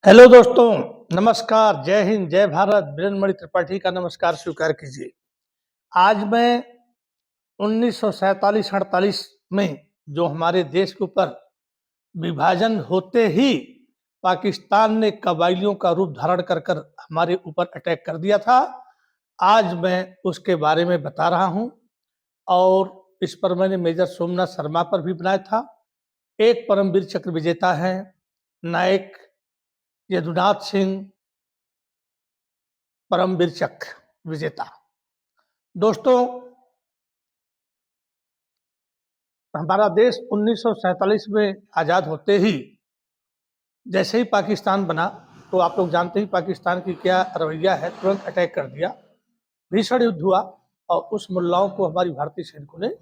Hello दोस्तों, नमस्कार, जय हिंद, जय भारत। बिरनमणि त्रिपाठी का नमस्कार स्वीकार कीजिए। आज मैं 1947-48 में जो हमारे देश के ऊपर विभाजन होते ही पाकिस्तान ने कबायलियों का रूप धारण कर कर हमारे ऊपर अटैक कर दिया था, आज मैं उसके बारे में बता रहा हूँ। और इस पर मैंने मेजर सोमनाथ शर्मा पर भी बनाया था। एक परमवीर चक्र विजेता हैं नायक यदुनाथ सिंह, परमवीर चक्र विजेता। दोस्तों, हमारा देश 1947 में आज़ाद होते ही जैसे ही पाकिस्तान बना, तो आप लोग जानते ही पाकिस्तान की क्या रवैया है, तुरंत अटैक कर दिया। भीषण युद्ध हुआ और उस मुल्लाओं को हमारी भारतीय सैनिकों ने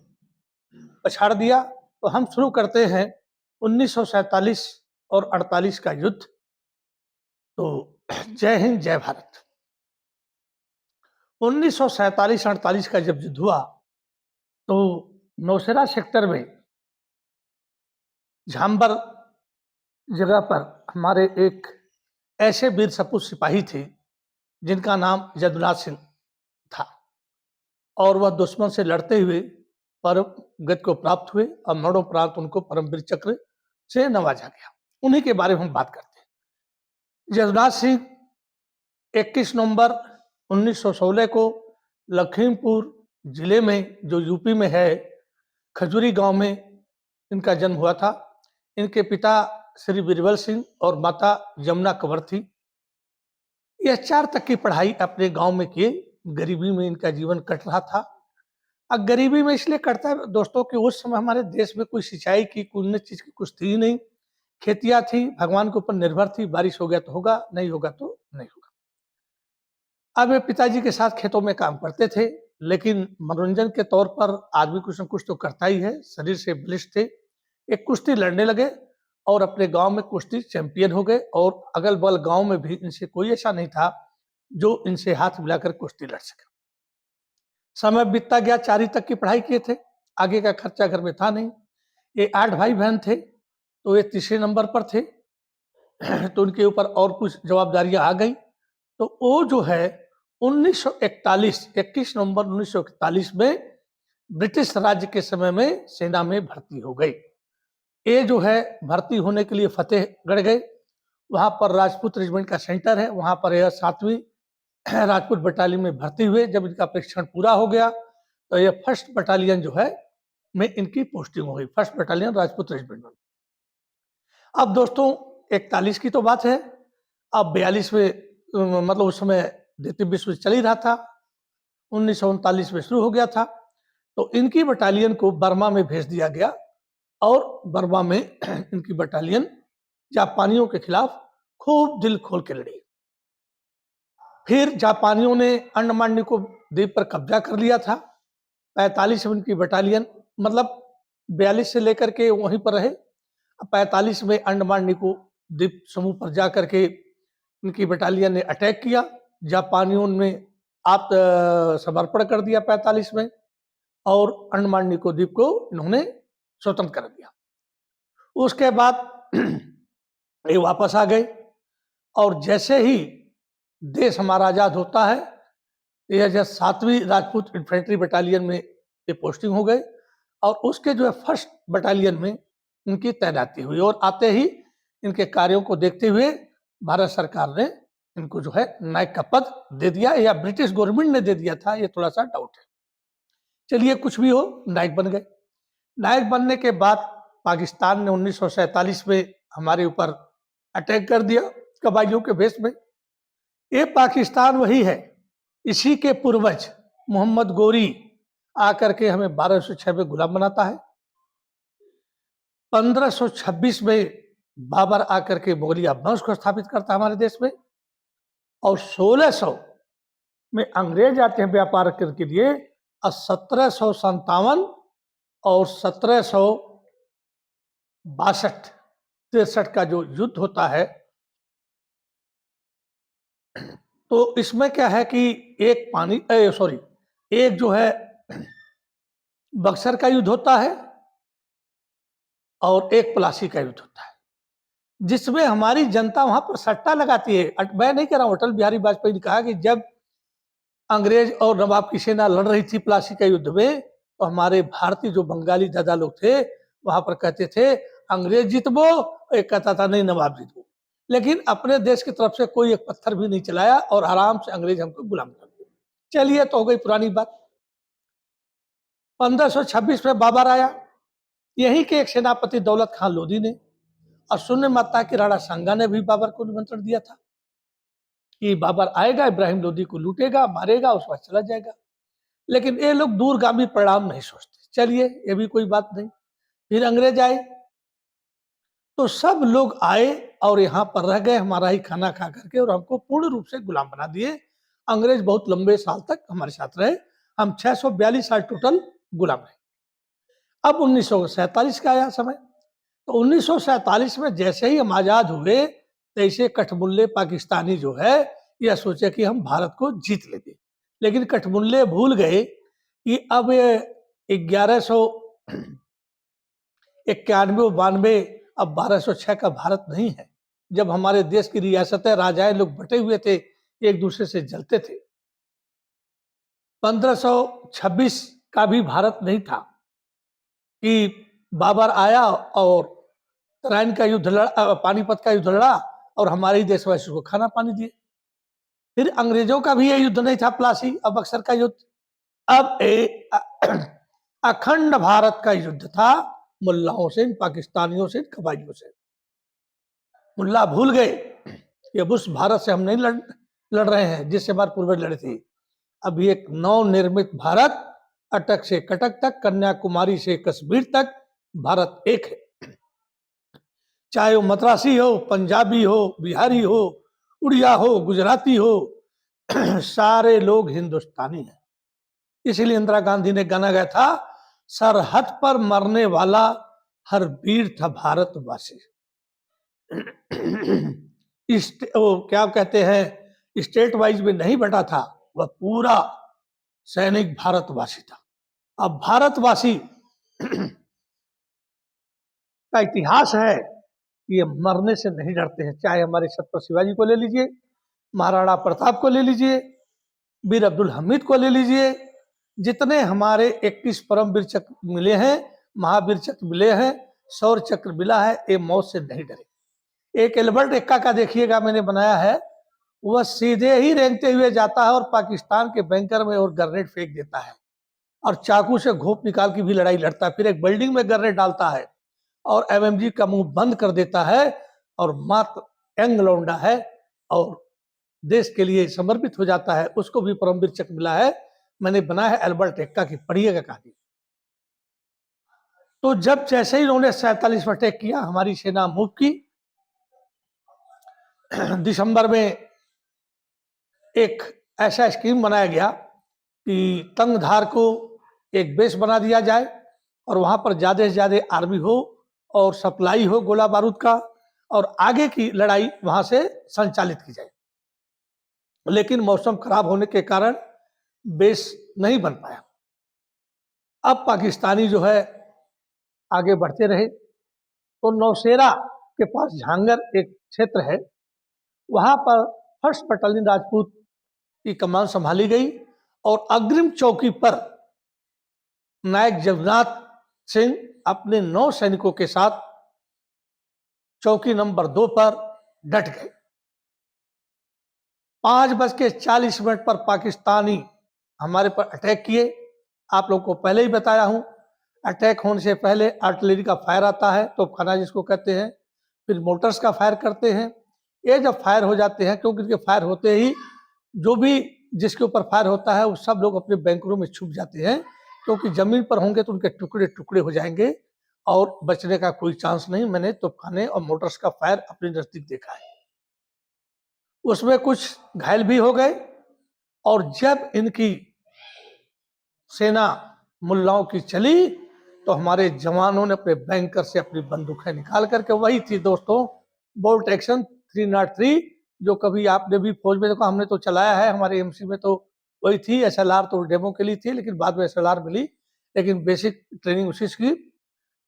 पछाड़ दिया। तो हम शुरू करते हैं 1947 और 48 का युद्ध। तो जय हिंद, जय भारत। 1947-48 का जब युद्ध हुआ तो नौशेरा सेक्टर में झांबर जगह पर हमारे एक ऐसे वीर सपूत सिपाही थे जिनका नाम यदुनाथ सिंह था, और वह दुश्मन से लड़ते हुए परम गति को प्राप्त हुए और मरणोपरांत उनको परमवीर चक्र से नवाजा गया। उन्हीं के बारे में हम बात करते हैं। यदुनाथ सिंह 21 नवंबर 1916 को लखीमपुर जिले में, जो यूपी में है, खजूरी गांव में इनका जन्म हुआ था। इनके पिता श्री बीरबल सिंह और माता यमुना कंवर थी। यह 4 तक की पढ़ाई अपने गांव में किए। गरीबी में इनका जीवन कट रहा था। अब गरीबी में इसलिए कटता है दोस्तों कि उस समय हमारे देश में कोई सिंचाई की, कोई अन्य चीज की कुछ थी नहीं। खेतियां थी, भगवान के ऊपर निर्भर थी, बारिश हो गया तो होगा, नहीं होगा तो नहीं होगा। अब वे पिताजी के साथ खेतों में काम करते थे, लेकिन मनोरंजन के तौर पर आदमी कुछ न कुछ तो करता ही है। शरीर से बलिष्ठ थे। एक कुश्ती लड़ने लगे और अपने गांव में कुश्ती चैंपियन हो गए, और अगल बगल गांव में भी इनसे कोई ऐसा नहीं था जो इनसे हाथ मिलाकर कुश्ती लड़ सके। समय बीतता गया, 4 तक की पढ़ाई किए थे, आगे का खर्चा घर में था नहीं। ये 8 भाई बहन थे, तो ये तीसरे नंबर पर थे। तो उनके ऊपर और कुछ जवाबदारियां आ गई। तो वो जो है 1941 21 नवंबर 1941 में ब्रिटिश राज्य के समय में सेना में भर्ती हो गई। ये जो है भर्ती होने के लिए फतेहगढ़ गए। वहां पर राजपूत रेजिमेंट का सेंटर है, वहां पर यह 7वीं राजपूत बटालियन में भर्ती हुए। जब इनका परीक्षण पूरा हो गया तो यह फर्स्ट बटालियन जो है में इनकी पोस्टिंग हो गई, फर्स्ट बटालियन राजपूत रेजिमेंट में। अब दोस्तों 41 की तो बात है। अब 42 में मतलब उस समय द्वितीय विश्व युद्ध चल ही रहा था, 1939 में शुरू हो गया था। तो इनकी बटालियन को बर्मा में भेज दिया गया, और बर्मा में इनकी बटालियन जापानियों के खिलाफ खूब दिल खोल के लड़ी। फिर जापानियों ने अंडमान निकोबार द्वीप पर कब्जा कर लिया था। 45 में उनकी बटालियन, मतलब 42 से लेकर के वहीं पर रहे। 45 में अंडमान निकोबार द्वीप समूह पर जाकर के उनकी बटालियन ने अटैक किया। जापानियों ने समर्पण कर दिया 45 में, और अंडमान निकोबार द्वीप को इन्होंने स्वतंत्र कर दिया। उसके बाद ये वापस आ गए, और जैसे ही देश हमारा आजाद होता है, यह जब 7वीं राजपूत इन्फेंट्री बटालियन में ये पोस्टिंग हो गए, और उसके जो है फर्स्ट बटालियन में इनकी तैनाती हुई। और आते ही इनके कार्यों को देखते हुए भारत सरकार ने इनको जो है नायक का पद दे दिया, या ब्रिटिश गवर्नमेंट ने दे दिया था, ये थोड़ा सा डाउट है। चलिए, कुछ भी हो, नायक बन गए। नायक बनने के बाद पाकिस्तान ने 1947 में हमारे ऊपर अटैक कर दिया कबायलियों के भेष में। ये पाकिस्तान वही है, इसी के पूर्वज मोहम्मद गोरी आकर के हमें 1206 में गुलाम बनाता है। 1526 में बाबर आकर के मुगलिया वंश को स्थापित करता है हमारे देश में, और 1600 में अंग्रेज आते हैं व्यापार के लिए। और 1757 और 1762-63 का जो युद्ध होता है, तो इसमें क्या है कि एक जो है बक्सर का युद्ध होता है, और एक प्लासी का युद्ध होता है। जिसमें हमारी जनता वहां पर सट्टा लगाती है। मैं नहीं कह रहा हूं, अटल बिहारी वाजपेयी ने कहा कि जब अंग्रेज और नवाब की सेना लड़ रही थी प्लासी का युद्ध में, तो हमारे भारतीय जो बंगाली दादा लोग थे वहां पर कहते थे अंग्रेज जितबो, एक कहता था नहीं नवाब जितबो। लेकिन अपने देश की तरफ से कोई एक पत्थर भी नहीं चलाया और आराम से अंग्रेज हमको गुलाम कर दिया। चलिए, तो हो गई पुरानी बात। 1526 में बाबर आया। यहीं के एक सेनापति दौलत खान लोधी ने और शून्य माता की राणा सांगा ने भी बाबर को निमंत्रण दिया था कि बाबर आएगा, इब्राहिम लोधी को लूटेगा, मारेगा, उसके बाद चला जाएगा। लेकिन ये लोग दूरगामी परिणाम नहीं सोचते। चलिए, ये भी कोई बात नहीं। फिर अंग्रेज आए, तो सब लोग आए और यहाँ पर रह गए हमारा ही खाना खा करके और हमको पूर्ण रूप से गुलाम बना दिए। अंग्रेज बहुत लंबे साल तक हमारे साथ रहे। हम 642 साल टोटल गुलाम रहे। अब 1947 का आया समय, तो 1947 में जैसे ही हम आजाद हुए, तैसे कठमुल्ले पाकिस्तानी जो है यह सोचे कि हम भारत को जीत लेंगे। लेकिन कठमुल्ले भूल गए कि अब 1191-92 अब 1206 का भारत नहीं है। जब हमारे देश की रियासतें, राजाएं लोग बटे हुए थे, एक दूसरे से जलते थे। 1526 का भी भारत नहीं था कि बाबर आया और तराइन का युद्ध लड़ा, पानीपत का युद्ध लड़ा और हमारे ही देशवासियों को खाना पानी दिए। फिर अंग्रेजों का भी ये युद्ध नहीं था, प्लासी अब बक्सर का युद्ध। अब अखंड भारत का युद्ध था, मुल्लाओं से, पाकिस्तानियों से, कबाइलियों से। मुल्ला भूल गए कि अब उस भारत से हम नहीं लड़ रहे हैं जिससे हमारे पूर्वज लड़े थे। अभी एक नवनिर्मित भारत, अटक से कटक तक, कन्याकुमारी से कश्मीर तक भारत एक है। चाहे वो मद्रासी हो, पंजाबी हो, बिहारी हो, उड़िया हो, गुजराती हो, सारे लोग हिंदुस्तानी हैं। इसलिए इंदिरा गांधी ने गाना गाया था, सरहद पर मरने वाला हर वीर था भारतवासी। वो क्या कहते हैं, स्टेट वाइज में नहीं बटा था, वह पूरा सैनिक भारतवासी था। अब भारतवासी का इतिहास है, ये मरने से नहीं डरते हैं। चाहे हमारे छत्रपति शिवाजी को ले लीजिए, महाराणा प्रताप को ले लीजिए, वीर अब्दुल हमीद को ले लीजिए, जितने हमारे 21 परमवीर चक्र मिले हैं, महावीर चक्र मिले हैं, शौर्य चक्र मिला है, ये मौत से नहीं डरे। एक एल्बर्ट एक्का का देखिएगा, मैंने बनाया है, वह सीधे ही रेंगते हुए जाता है और पाकिस्तान के बैंकर में और ग्रेनेड फेंक देता है और चाकू से घोंप निकाल की भी लड़ाई लड़ता है। फिर एक बिल्डिंग में ग्रेनेड डालता है और एमएमजी का मुंह बंद कर देता है और मात्र यंग लौंडा है और देश के लिए समर्पित हो जाता है। उसको भी परमवीर चक्र मिला है। मैंने बनाया है एल्बर्ट एक्का की, पढ़िएगा कहानी। तो जब जैसे ही उन्होंने 47 में अटैक किया, हमारी सेना मूव की। दिसंबर में एक ऐसा स्कीम बनाया गया कि तंगधार को एक बेस बना दिया जाए और वहां पर ज्यादा से ज्यादा आर्मी हो और सप्लाई हो गोला बारूद का, और आगे की लड़ाई वहां से संचालित की जाए। लेकिन मौसम खराब होने के कारण बेस नहीं बन पाया। अब पाकिस्तानी जो है आगे बढ़ते रहे, तो नौशेरा के पास झांगर एक क्षेत्र है, वहां पर फर्स्ट बटालियन राजपूत की कमान संभाली गई और अग्रिम चौकी पर नायक जगन्नाथ सिंह अपने 9 सैनिकों के साथ चौकी नंबर 2 पर डट गए। 5:40 पर पाकिस्तानी हमारे पर अटैक किए। आप लोगों को पहले ही बताया हूं, अटैक होने से पहले आर्टिलरी का फायर आता है, तोपखाना जिसको कहते हैं, फिर मोटर्स का फायर करते हैं। ये जब फायर हो जाते हैं, क्योंकि इनके फायर होते ही जो भी जिसके ऊपर फायर होता है वो सब लोग अपने बैंकरों में छुप जाते हैं, क्योंकि जमीन पर होंगे तो उनके टुकड़े टुकड़े हो जाएंगे और बचने का कोई चांस नहीं। मैंने तोपखाने और मोटर्स का फायर अपने नजदीक देखा है। उसमें कुछ घायल भी हो गए और जब इनकी सेना मुल्लाओं की चली तो हमारे जवानों ने अपने बैंकर से अपनी बंदूकें निकाल करके, वही थी दोस्तों बोल्ट एक्शन 303, जो कभी आपने भी फौज में देखा, हमने तो चलाया है, हमारे एमसी में तो वही थी। एसएलआर तो डेमो के लिए थी, लेकिन बाद में एसएलआर मिली, लेकिन बेसिक ट्रेनिंग उसी की।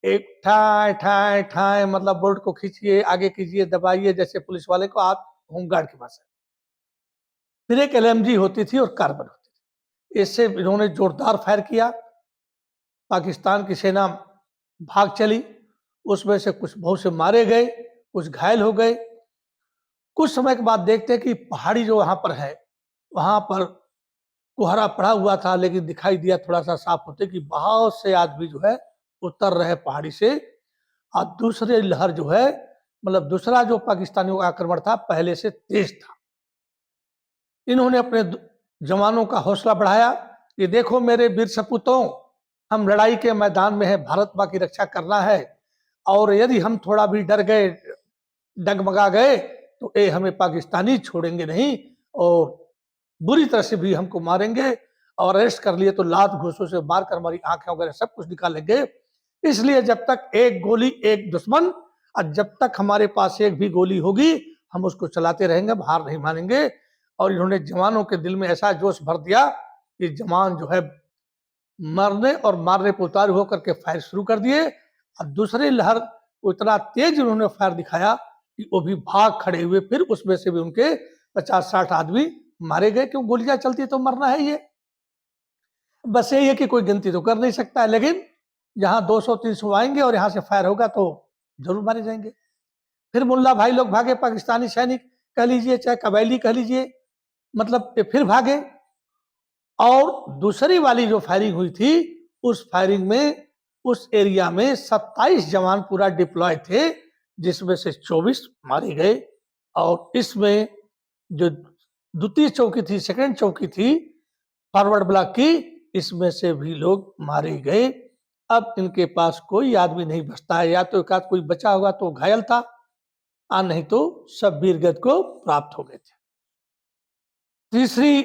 एक ठाए ठाए ठाए मतलब बोल्ट को खींचिए, आगे कीजिए, दबाइए, जैसे पुलिस वाले को आप होमगार्ड के पास है। फिर एक एलएमजी होती थी और कार्बन होती थी। इससे इन्होंने जोरदार फायर किया। पाकिस्तान की सेना भाग चली। उसमें से कुछ बहुत से मारे गए, कुछ घायल हो गए। कुछ समय के बाद देखते हैं कि पहाड़ी जो वहां पर है, वहां पर कोहरा पड़ा हुआ था, लेकिन दिखाई दिया थोड़ा सा साफ होते कि बहुत से आदमी जो है उतर रहे पहाड़ी से। और दूसरे लहर जो है, मतलब दूसरा जो पाकिस्तानियों का आक्रमण था पहले से तेज था। इन्होंने अपने जवानों का हौसला बढ़ाया कि देखो मेरे वीर सपूतों, हम लड़ाई के मैदान में है, भारत माँ की रक्षा करना है, और यदि हम थोड़ा भी डर गए, डगमगा गए, तो ये हमें पाकिस्तानी छोड़ेंगे नहीं, और बुरी तरह से भी हमको मारेंगे, और अरेस्ट कर लिए तो लात घूसों से मारकर हमारी आंखें वगैरह सब कुछ निकालेंगे। इसलिए जब तक एक गोली एक दुश्मन, और जब तक हमारे पास एक भी गोली होगी हम उसको चलाते रहेंगे, हार नहीं मानेंगे। और इन्होंने जवानों के दिल में ऐसा जोश भर दिया कि जवान जो है मरने और मारने पर उतारू होकर के फायर शुरू कर दिए। और दूसरी लहर को इतना तेज उन्होंने फायर दिखाया कि वो भी भाग खड़े हुए। फिर उसमें से भी उनके 50-60 आदमी मारे गए, क्यों गोलियां चलती तो मरना है ये। बस यही है कि कोई गिनती तो कर नहीं सकता है, लेकिन जहां 200-300 आएंगे और यहां से फायर होगा तो जरूर मारे जाएंगे। फिर मुल्ला भाई लोग भागे, पाकिस्तानी सैनिक कह लीजिए चाहे कबायली कह लीजिए, मतलब ये फिर भागे। और दूसरी वाली जो फायरिंग हुई थी, उस फायरिंग में उस एरिया में 27 जवान पूरा डिप्लॉय थे, जिसमें से 24 मारे गए। और इसमें जो द्वितीय चौकी थी, सेकंड चौकी थी फॉरवर्ड ब्लॉक की, इसमें से भी लोग मारे गए। अब इनके पास कोई आदमी नहीं बचता है, या तो एक आध कोई बचा होगा तो घायल था, और नहीं तो सब वीरगति को प्राप्त हो गए थे। तीसरी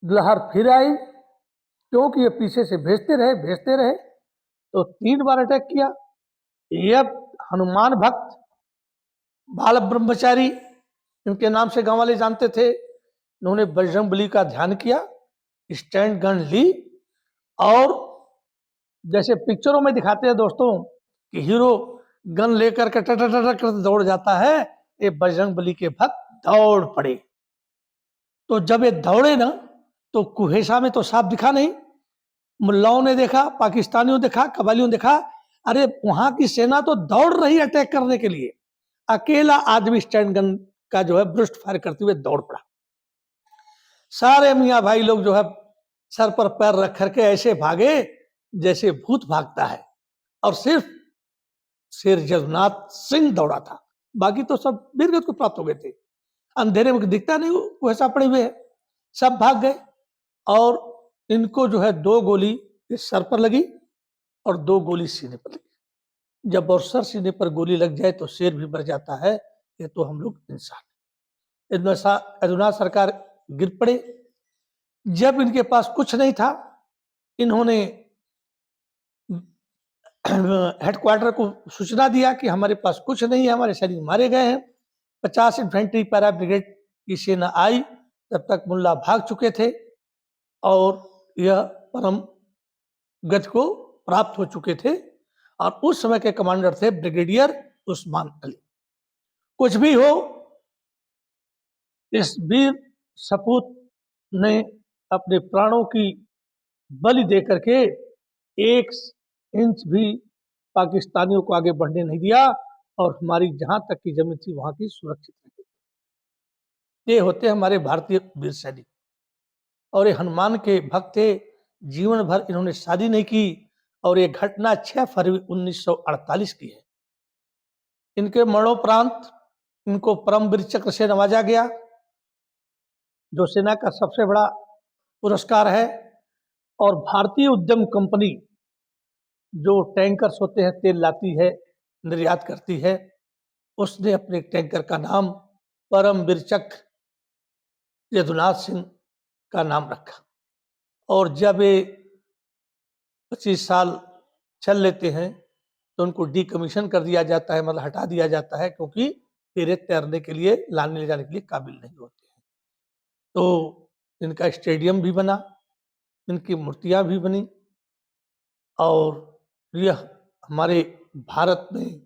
लहर फिर आई, क्योंकि ये पीछे से भेजते रहे तो 3 बार अटैक किया। यह हनुमान भक्त बाल ब्रह्मचारी, इनके नाम से गांव वाले जानते थे, इन्होंने बजरंगबली का ध्यान किया, स्टैंड गन ली, और जैसे पिक्चरों में दिखाते हैं दोस्तों कि हीरो गन लेकर के टट दौड़ जाता है, ये बजरंगबली के भक्त दौड़ पड़े। तो जब ये दौड़े ना, तो कुहेसा में तो साफ दिखा नहीं, मुल्लाओं ने देखा, पाकिस्तानियों ने देखा, कबालियों ने देखा, अरे वहां की सेना तो दौड़ रही अटैक करने के लिए, अकेला आदमी स्टैंड गन का जो है ब्रस्ट फायर करते हुए दौड़ पड़ा। सारे मियाँ भाई लोग जो है सर पर पैर रख करके ऐसे भागे जैसे भूत भागता है, और सिर्फ शेर जगन्नाथ सिंह दौड़ा था, बाकी तो सब वीरगति को प्राप्त हो गए थे। अंधेरे में दिखता नहीं वो ऐसा पड़े हुए है, सब भाग गए। और इनको जो है 2 गोली इस सर पर लगी और 2 गोली सीने पर लगी। जब और सर सीने पर गोली लग जाए तो शेर भी मर जाता है, ये तो हम लोग इंसान। यदुनाथ सरकार गिर पड़े। जब इनके पास कुछ नहीं था, इन्होंने हेडक्वार्टर को सूचना दिया कि हमारे पास कुछ नहीं है, हमारे सैनिक मारे गए हैं। 50 इन्फेंट्री पैरा ब्रिगेड की सेना आई, तब तक मुल्ला भाग चुके थे और यह परम गति को प्राप्त हो चुके थे। और उस समय के कमांडर थे ब्रिगेडियर उस्मान अली। कुछ भी हो, इस वीर सपूत ने अपने प्राणों की बलि दे करके 1 इंच भी पाकिस्तानियों को आगे बढ़ने नहीं दिया, और हमारी जहां तक की जमीन थी वहां की सुरक्षित रही। ये होते हमारे भारतीय वीर सैनिक, और ये हनुमान के भक्त थे। जीवन भर इन्होंने शादी नहीं की, और ये घटना 6 फरवरी 1948 की है। इनके मरणोपरांत इनको परमवीर चक्र से नवाजा गया, जो सेना का सबसे बड़ा पुरस्कार है। और भारतीय उद्यम कंपनी जो टैंकर्स होते हैं तेल लाती है, निर्यात करती है, उसने अपने टैंकर का नाम परमवीर चक्र यदुनाथ सिंह का नाम रखा। और जब ये 25 साल चल लेते हैं तो उनको डीकमीशन कर दिया जाता है, मतलब हटा दिया जाता है, क्योंकि फिर तैरने के लिए, लाने ले जाने के लिए काबिल नहीं होते हैं। तो इनका स्टेडियम भी बना, इनकी मूर्तियां भी बनी, और यह हमारे भारत में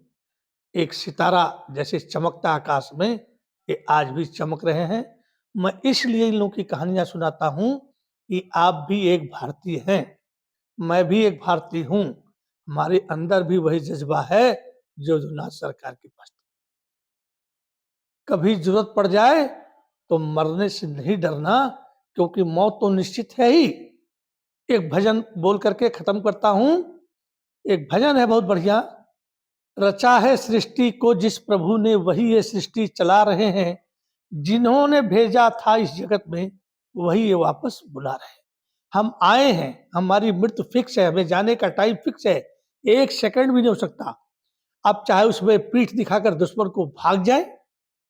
एक सितारा जैसे चमकता आकाश में, ये आज भी चमक रहे हैं। मैं इसलिए इन लोगों की कहानियां सुनाता हूं कि आप भी एक भारतीय हैं, मैं भी एक भारतीय हूं, हमारे अंदर भी वही जज्बा है जो जुनाद सरकार के पास। कभी जरूरत पड़ जाए तो मरने से नहीं डरना, क्योंकि मौत तो निश्चित है ही। एक भजन बोल करके खत्म करता हूं। एक भजन है बहुत बढ़िया। रचा है सृष्टि को जिस प्रभु ने, वही ये सृष्टि चला रहे हैं। जिन्होंने भेजा था इस जगत में, वही ये वापस बुला रहे हैं। हम आए हैं, हमारी मृत्यु फिक्स है, हमें जाने का टाइम फिक्स है, एक सेकंड भी नहीं हो सकता। अब चाहे उसमें पीठ दिखाकर दुश्मन को भाग जाए,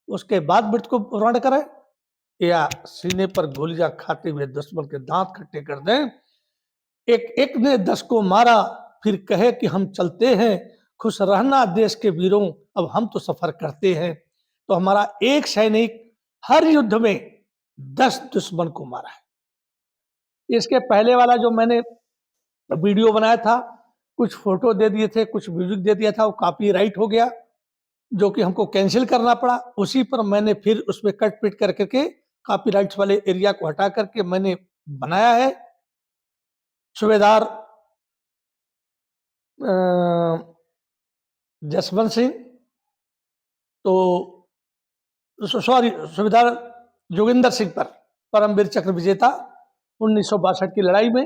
उसके बाद मृत्यु को वर्ण करें, या सीने पर गोलियां खाते हुए दुश्मन के दांत खट्टे कर दें। एक एक ने 10 को मारा, फिर कहे कि हम चलते हैं। खुश रहना देश के वीरों, अब हम तो सफर करते हैं। तो हमारा एक सैनिक हर युद्ध में 10 दुश्मन को मारा है। इसके पहले वाला जो मैंने वीडियो बनाया था, कुछ फोटो दे दिए थे, कुछ म्यूजिक दे दिया था, वो कॉपीराइट हो गया, जो कि हमको कैंसिल करना पड़ा। उसी पर मैंने फिर उसमें कट पिट कर करके कॉपीराइट्स वाले एरिया को हटा करके मैंने बनाया है। सूबेदार जसवंत सिंह, तो सॉरी, सूबेदार जोगिंदर सिंह पर परमवीर चक्र विजेता 1962 की लड़ाई में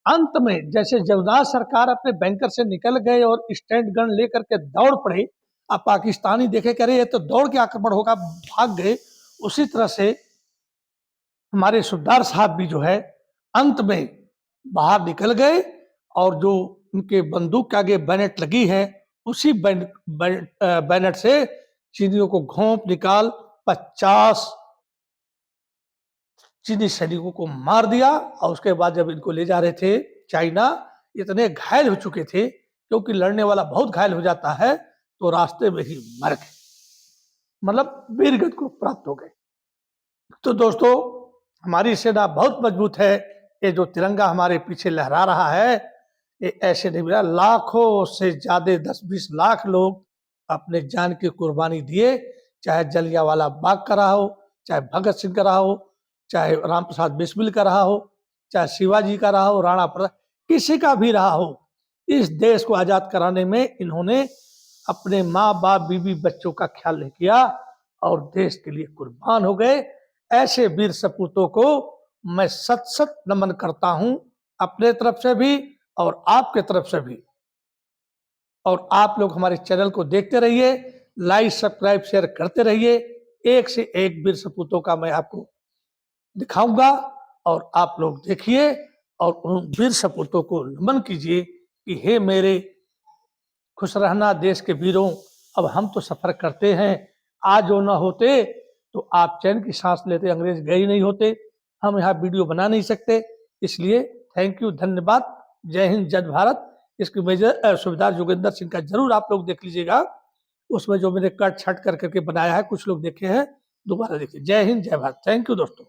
अंत में जैसे जगन्नाथ सरकार अपने बैंकर से निकल गए और स्टैंड गन लेकर के दौड़ पड़े, अब पाकिस्तानी देखे करे ये तो दौड़ के आक्रमण होगा, भाग गए। उसी तरह से हमारे सूबेदार साहब भी जो है अंत में बाहर निकल गए, और जो उनके बंदूक के आगे बैनेट लगी है, उसी बैनेट से चीनियों को घोंप निकाल 50 चीनी सैनिकों को मार दिया। और उसके बाद जब इनको ले जा रहे थे चाइना, इतने घायल हो चुके थे, क्योंकि लड़ने वाला बहुत घायल हो जाता है, तो रास्ते में ही मर गए, मतलब वीरगति को प्राप्त हो गए। तो दोस्तों, हमारी सेना बहुत मजबूत है। ये जो तिरंगा हमारे पीछे लहरा रहा है, ये ऐसे नहीं मिला, लाखों से ज्यादा 10-20 लाख लोग अपने जान की कुर्बानी दिए, चाहे जलियांवाला बाग का रहा हो, चाहे भगत सिंह का रहा हो, चाहे राम प्रसाद बिस्मिल का रहा हो, चाहे शिवाजी का रहा हो, राणा प्रताप, किसी का भी रहा हो। इस देश को आजाद कराने में इन्होंने अपने माँ बाप बीवी बच्चों का ख्याल नहीं किया और देश के लिए कुर्बान हो गए। ऐसे वीर सपूतों को मैं सत सत नमन करता हूं, अपने तरफ से भी और आपके तरफ से भी। और आप लोग हमारे चैनल को देखते रहिए, लाइक सब्सक्राइब शेयर करते रहिए। एक से एक वीर सपूतों का मैं आपको दिखाऊंगा, और आप लोग देखिए और उन वीर सपूतों को नमन कीजिए कि हे मेरे खुश रहना देश के वीरों, अब हम तो सफर करते हैं। आज जो ना होते तो आप चैन की सांस लेते, अंग्रेज गए ही नहीं होते, हम यहाँ वीडियो बना नहीं सकते। इसलिए थैंक यू, धन्यवाद, जय हिंद, जय भारत। इसकी मेजर सूबेदार जोगिंदर सिंह का जरूर आप लोग देख लीजिएगा, उसमें जो मैंने कट छट कर करके बनाया है, कुछ लोग देखे हैं, दोबारा देखिए। जय हिंद, जय भारत। थैंक यू दोस्तों।